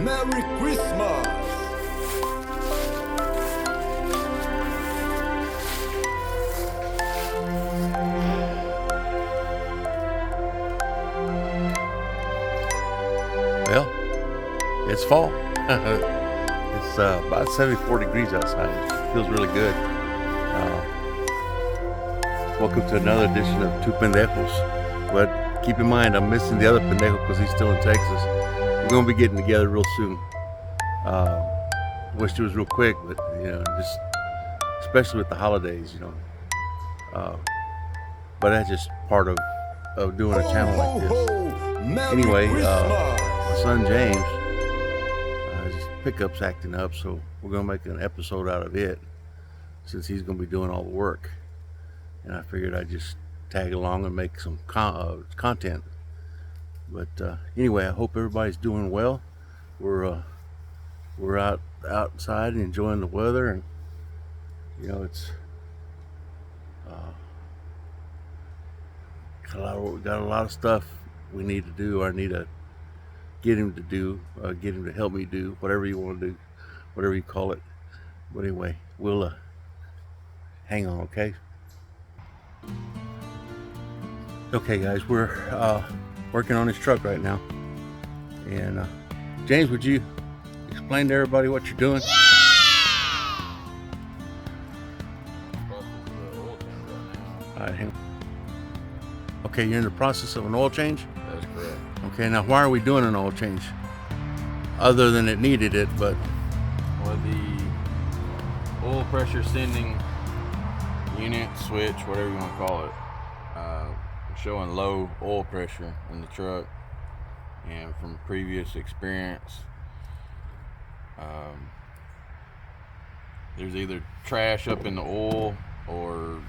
Merry Christmas! Well, it's fall. It's about 74 degrees outside. It feels really good. Welcome to another edition of Two Pendejos. But keep in mind, I'm missing the other pendejo because he's still in Texas. We're going to be getting together real soon. Wished it was real quick, but just especially with the holidays, But that's just part of doing a channel like this. Anyway, my son James, his pickup's acting up, so we're gonna make an episode out of it since he's gonna be doing all the work. And I figured I'd just tag along and make some content. But anyway, I hope everybody's doing well. We're outside and enjoying the weather, and it's got a lot of stuff we need to do, or I need to get him to do, get him to help me do, whatever you want to do, whatever you call it. But anyway, we'll hang on, okay? Okay, guys, we're working on this truck right now. And James, would you explain to everybody what you're doing? All right, hang on. Okay, you're in the process of an oil change? That is correct. Okay, now why are we doing an oil change? Other than it needed it, but... Well, the oil pressure sending unit, switch, whatever you want to call it, showing low oil pressure in the truck. And from previous experience, there's either trash up in the oil or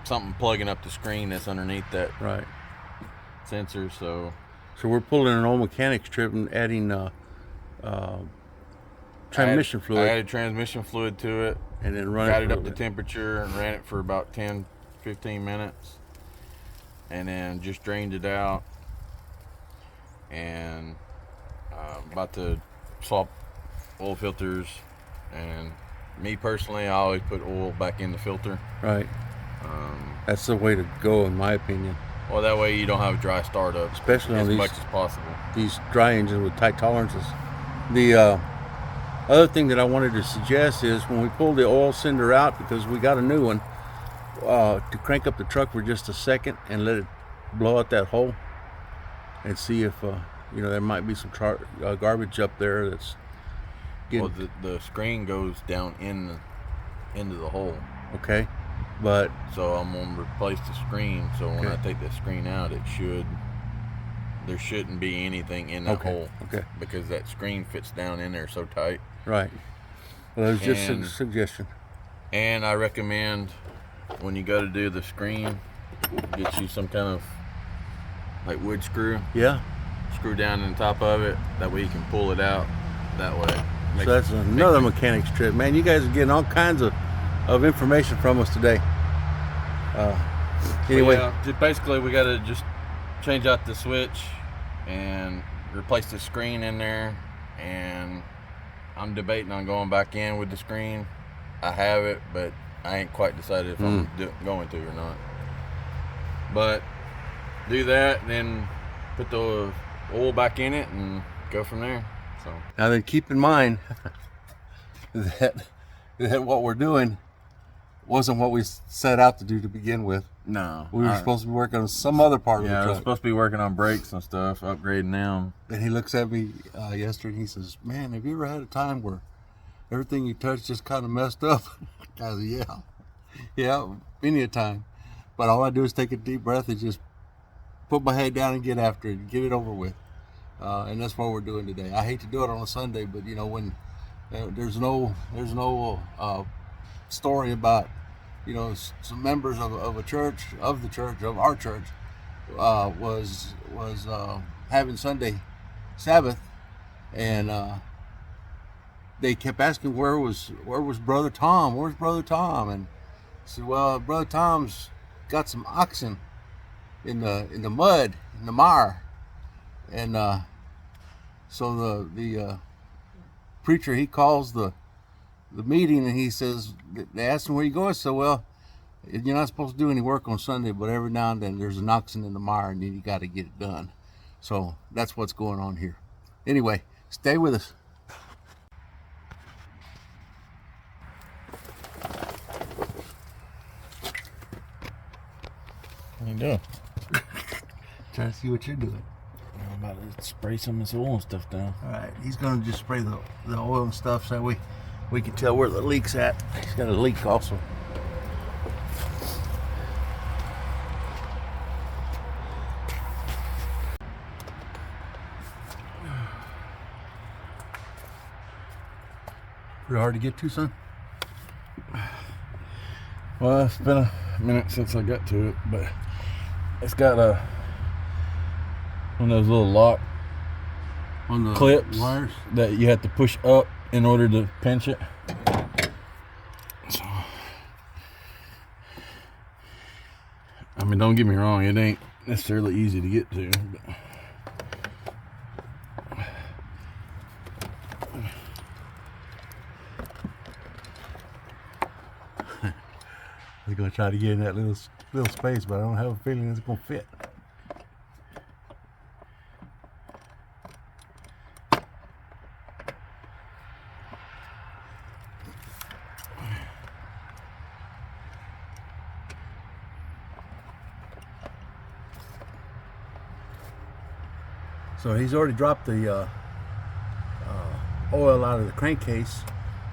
something plugging up the screen that's underneath that sensor. So we're pulling an old mechanics trip and adding transmission fluid. I added transmission fluid to it, and then got it up to temperature and ran it for about 10-15 minutes, and then just drained it out. And about to swap oil filters. And me personally, I always put oil back in the filter. Right. That's the way to go, in my opinion. Well, that way you don't have a dry startup, especially on as much as possible. These dry engines with tight tolerances. The other thing that I wanted to suggest is when we pull the oil sender out, because we got a new one, to crank up the truck for just a second and let it blow out that hole, and see if there might be some garbage up there that's getting... Well, the screen goes down into the hole. Okay, but so I'm gonna replace the screen. So when I take the screen out, there shouldn't be anything in that hole. Okay. Because that screen fits down in there so tight. Right. Well, it was just a suggestion. And I recommend when you go to do the screen, get you some kind of like wood screw. Yeah. Screw down in the top of it. That way you can pull it out that way. So that's another mechanics trip. Man, you guys are getting all kinds of information from us today. Anyway. Well, yeah, basically we got to just change out the switch and replace the screen in there. And I'm debating on going back in with the screen. I have it, but I ain't quite decided if I'm going to or not. But do that, and then put the oil back in it and go from there. So now then, keep in mind that what we're doing wasn't what we set out to do to begin with. No, we were supposed to be working on some other part of the truck. I was supposed to be working on brakes and stuff, upgrading them. And he looks at me yesterday and he says, "Man, have you ever had a time where everything you touch just kind of messed up?" I said, yeah, many a time. But all I do is take a deep breath and just put my head down and get after it and get it over with. And that's what we're doing today. I hate to do it on a Sunday, but when there's no story about some members of our church was having Sunday Sabbath, and they kept asking where was Brother Tom? Where's Brother Tom? And I said, well, Brother Tom's got some oxen in the mud, in the mire. And So the preacher, he calls the meeting, and he says, they asked him where you going. So, well, you're not supposed to do any work on Sunday, but every now and then there's an oxen in the mire, and then you got to get it done. So that's what's going on here. Anyway, stay with us. What are you doing? Trying to see what you're doing. I'm about to spray some of this oil and stuff down. All right, he's going to just spray the oil and stuff so we can tell where the leak's at. He's got a leak also. Pretty hard to get to, son? Well, it's been a minute since I got to it, but it's got one of those little lock On the clips wires? that you have to push up in order to pinch it. So, I mean, don't get me wrong, it ain't necessarily easy to get to, but He's going to try to get in that little space, but I don't have a feeling it's going to fit. So he's already dropped the oil out of the crankcase,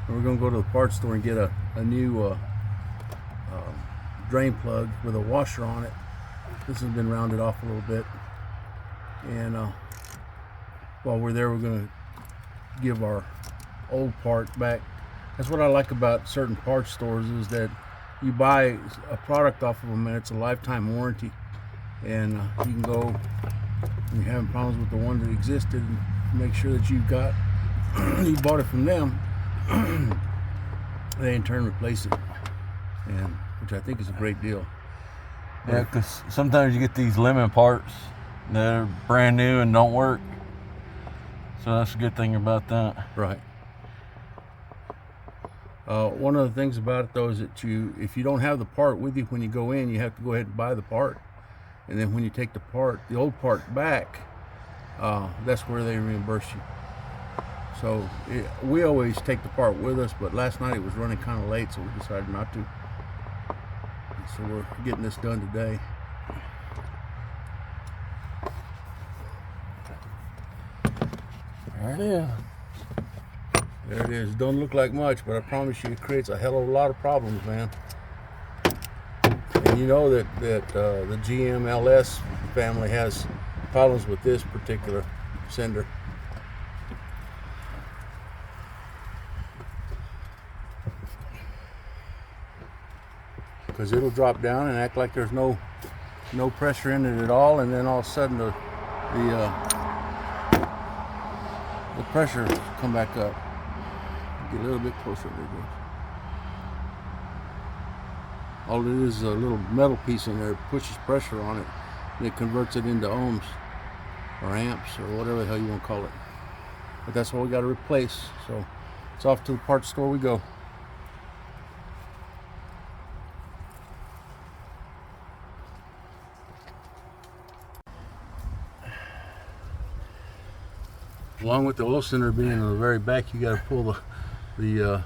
and we're going to go to the parts store and get a new drain plug with a washer on it. This has been rounded off a little bit, and while we're there, we're going to give our old part back. That's what I like about certain parts stores, is that you buy a product off of them and it's a lifetime warranty, and you can go, when you're having problems with the one that existed, and make sure that you bought it from them. They in turn replace it, and which I think is a great deal. yeah, because sometimes you get these lemon parts that are brand new and don't work. So that's a good thing about that. Right. One of the things about it though is that if you don't have the part with you when you go in, you have to go ahead and buy the part, and then when you take the old part back, that's where they reimburse you. So we always take the part with us, but last night it was running kind of late, so we decided not to. So we're getting this done today. There it is. There it is. Don't look like much, but I promise you it creates a hell of a lot of problems, man. And you know that the GMLS family has problems with this particular sender. Because it'll drop down and act like there's no pressure in it at all, and then all of a sudden the pressure come back up. Get a little bit closer there, guys. All it is a little metal piece in there, pushes pressure on it, and it converts it into ohms or amps or whatever the hell you want to call it. But that's what we got to replace. So it's off to the parts store we go. Along with the oil cylinder being in the very back, you got to pull get a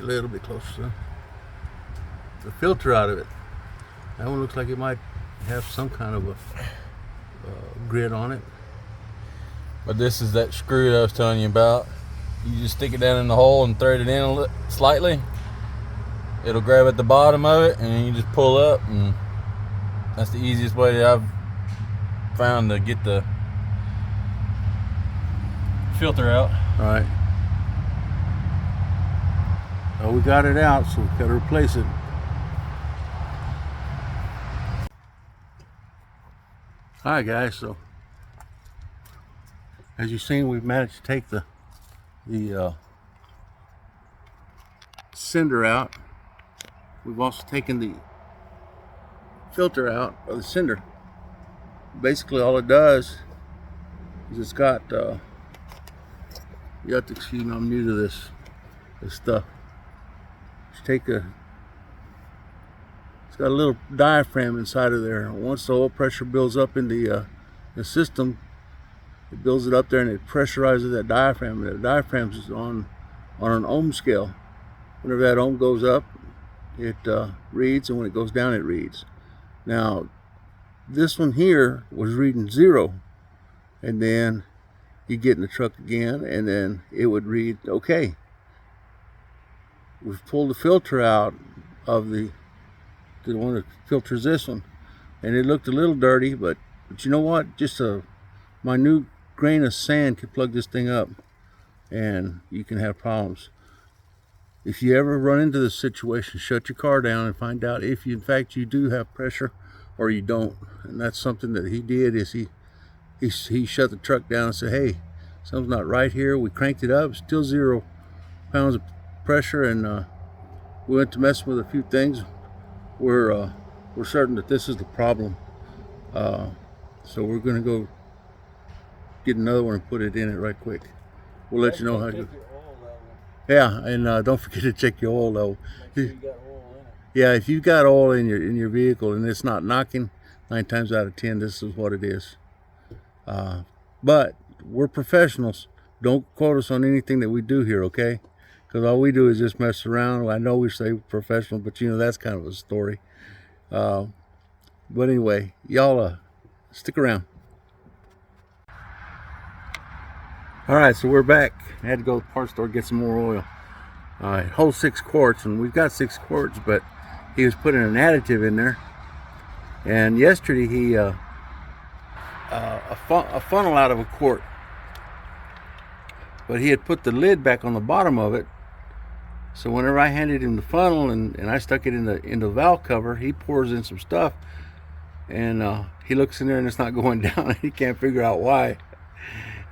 little bit closer, son. The filter out of it. That one looks like it might have some kind of a grid on it. But this is that screw that I was telling you about. You just stick it down in the hole and thread it in slightly. It'll grab at the bottom of it, and then you just pull up, and that's the easiest way that I've found to get the filter out. All right. Well, we got it out, so we've got to replace it. All right, guys. So, as you've seen, we've managed to take the cinder out. We've also taken the filter out of the cinder. Basically, all it does is it's got, you have to excuse me, I'm new to this stuff. It's got a little diaphragm inside of there. Once the oil pressure builds up in the system, it builds it up there and it pressurizes that diaphragm. The diaphragm is on an ohm scale. Whenever that ohm goes up, it reads, and when it goes down, it reads. Now, this one here was reading 0, and then you get in the truck again, and then it would read okay. We've pulled the filter out of the one that filters this one, and it looked a little dirty, but you know what? Just a minute grain of sand could plug this thing up, and you can have problems. If you ever run into this situation, shut your car down and find out if you, in fact, you do have pressure or you don't. And that's something that he did, is he shut the truck down and said, hey, something's not right here. We cranked it up, still 0 pounds of pressure, and we went to mess with a few things. We're certain that this is the problem. So we're gonna go get another one and put it in it right quick. We'll let you know how to. Yeah, and don't forget to check your oil level. Make sure you got oil in it. Yeah, if you've got oil in your vehicle and it's not knocking, 9 times out of 10, this is what it is. But we're professionals. Don't quote us on anything that we do here, okay? Because all we do is just mess around. I know we say professional, but you know, that's kind of a story. But anyway, y'all stick around. All right, so we're back. I had to go to the parts store get some more oil. It holds 6 quarts, and we've got 6 quarts, but he was putting an additive in there. And yesterday he a funnel out of a quart, but he had put the lid back on the bottom of it. So whenever I handed him the funnel and I stuck it in the valve cover, he pours in some stuff, and he looks in there and it's not going down. He can't figure out why.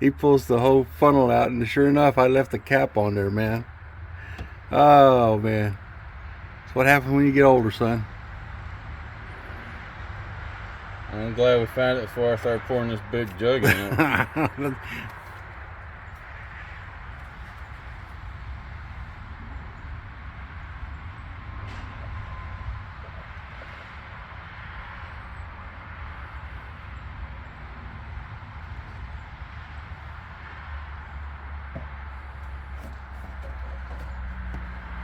He pulls the whole funnel out, and sure enough, I left the cap on there, man. Oh man, that's what happens when you get older, son. I'm glad we found it before I started pouring this big jug in it.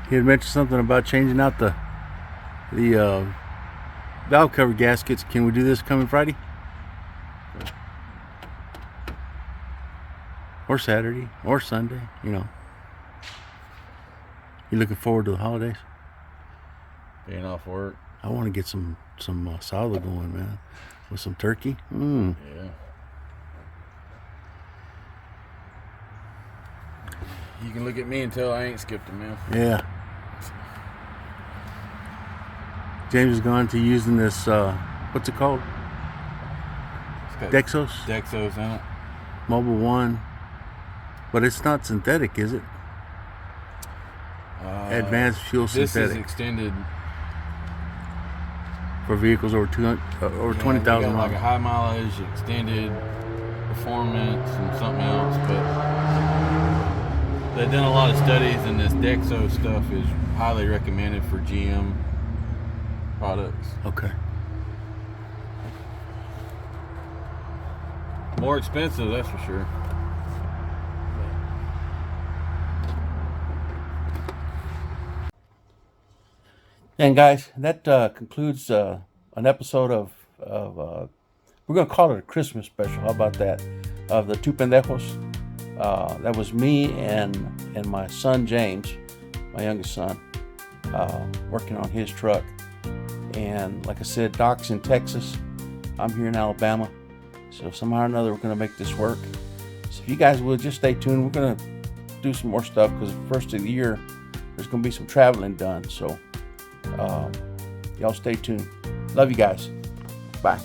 He had mentioned something about changing out the valve cover gaskets. Can we do this coming Friday? Or Saturday, or Sunday, you know. You looking forward to the holidays? Being off work. I want to get some salad going, man, with some turkey. Yeah. You can look at me and tell I ain't skipped a meal. Yeah. James is going to using this, what's it called? Dexos? Dexos in it. Mobile One. But it's not synthetic, is it? Advanced fuel This synthetic. is extended For vehicles over 20,000 miles. Like a high mileage, extended performance, and something else. But they've done a lot of studies, and this Dexo stuff is highly recommended for GM products. Okay. More expensive, that's for sure. And guys, that concludes an episode of we're going to call it a Christmas special. How about that? Of the Two Pendejos. That was me and my son James, my youngest son, working on his truck. And like I said, Doc's in Texas. I'm here in Alabama. So somehow or another, we're going to make this work. So if you guys will just stay tuned, we're going to do some more stuff, because the first of the year, there's going to be some traveling done. So y'all stay tuned. Love you guys. Bye.